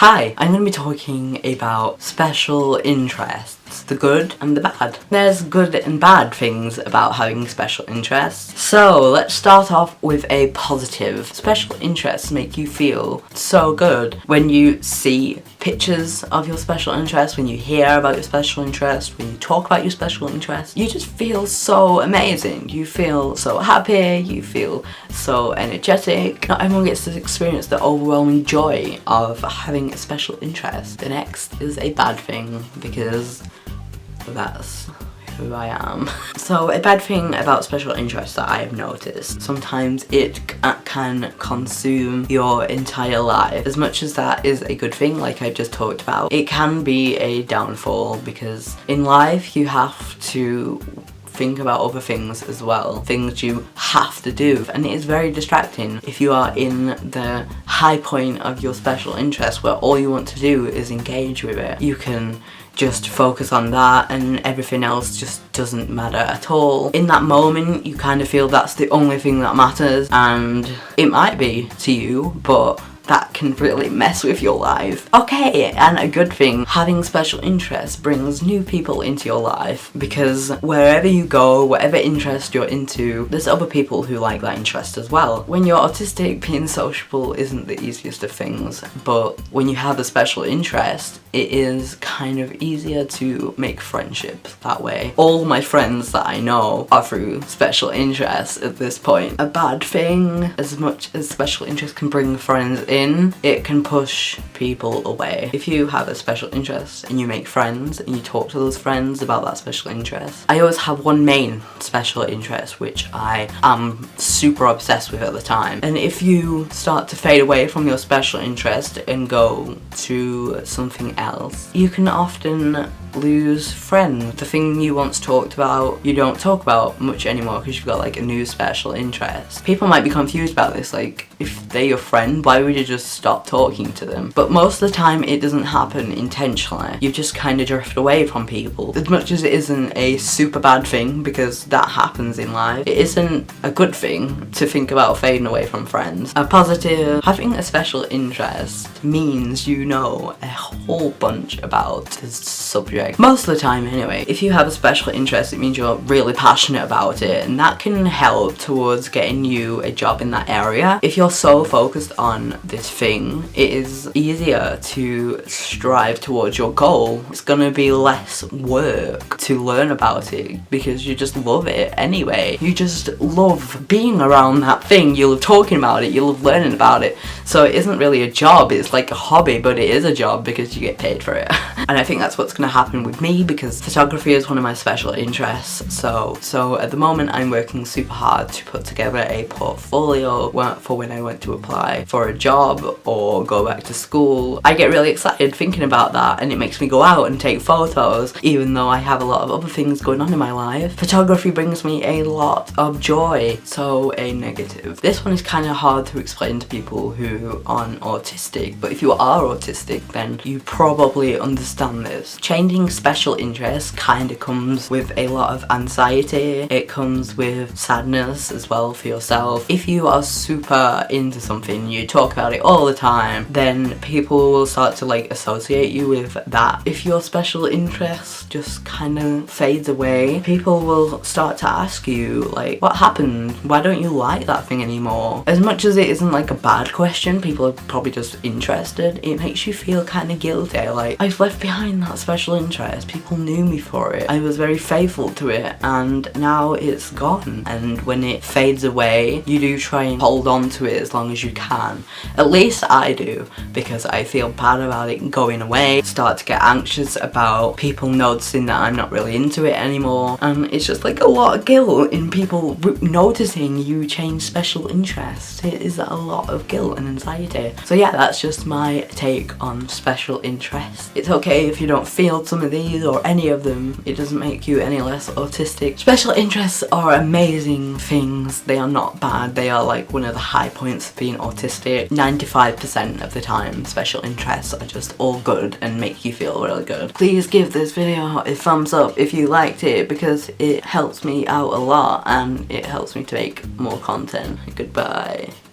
Hi, I'm going to be talking about special interests, the good and the bad. There's good and bad things about having special interests. So let's start off with a positive. Special interests make you feel so good when you see pictures of your special interest, when you hear about your special interest, when you talk about your special interest. You just feel so amazing. You feel so happy, you feel so energetic. Not everyone gets to experience the overwhelming joy of having a special interest. The next is a bad thing, because that's who I am. So a bad thing about special interests that I have noticed, sometimes it can consume your entire life. As much as that is a good thing, like I just talked about, it can be a downfall, because in life you have to think about other things as well, things you have to do, and it is very distracting if you are in the high point of your special interest where all you want to do is engage with it. You can just focus on that and everything else just doesn't matter at all. In that moment you kind of feel that's the only thing that matters, and it might be to you, but that can really mess with your life. Okay, and a good thing, having special interests brings new people into your life, because wherever you go, whatever interest you're into, there's other people who like that interest as well. When you're autistic, being sociable isn't the easiest of things, but when you have a special interest, it is kind of easier to make friendships that way. All my friends that I know are through special interests at this point. A bad thing, as much as special interest can bring friends in, it can push people away. If you have a special interest and you make friends and you talk to those friends about that special interest, I always have one main special interest which I am super obsessed with at the time, and if you start to fade away from your special interest and go to something else, you can often lose friends. The thing you once talked about, you don't talk about much anymore because you've got like a new special interest. People might be confused about this, like if they're your friend, why would you just stop talking to them? But most of the time it doesn't happen intentionally. You just kind of drift away from people. As much as it isn't a super bad thing, because that happens in life, it isn't a good thing to think about fading away from friends. A positive, having a special interest means you know a whole bunch about this subject. Most of the time anyway. If you have a special interest, it means you're really passionate about it, and that can help towards getting you a job in that area. If you're so focused on this thing, it is easier to strive towards your goal. It's gonna be less work to learn about it because you just love it anyway. You just love being around that thing, you love talking about it, you love learning about it. So it isn't really a job, it's like a hobby, but it is a job because you get paid for it. And I think that's what's gonna happen with me, because photography is one of my special interests. So at the moment I'm working super hard to put together a portfolio for when I went to apply for a job or go back to school. I get really excited thinking about that, and it makes me go out and take photos even though I have a lot of other things going on in my life. Photography brings me a lot of joy. So a negative. This one is kind of hard to explain to people who aren't autistic, but if you are autistic then you probably understand this. Changing special interest kind of comes with a lot of anxiety. It comes with sadness as well for yourself. If you are super into something, you talk about it all the time, then people will start to like associate you with that. If your special interest just kind of fades away, people will start to ask you like, what happened? Why don't you like that thing anymore? As much as it isn't like a bad question, people are probably just interested, it makes you feel kind of guilty, like I've left behind that special interest. People knew me for it. I was very faithful to it, and now it's gone. And when it fades away, you do try and hold on to it as long as you can. At least I do, because I feel bad about it going away. Start to get anxious about people noticing that I'm not really into it anymore, and it's just like a lot of guilt in people noticing you change special interest. It is a lot of guilt and anxiety. So yeah, that's just my take on special interest. It's okay if you don't feel some of these or any of them. It doesn't make you any less autistic. Special interests are amazing things. They are not bad. They are like one of the high points of being autistic. 95% of the time special interests are just all good and make you feel really good. Please give this video a thumbs up if you liked it, because it helps me out a lot and it helps me to make more content. Goodbye.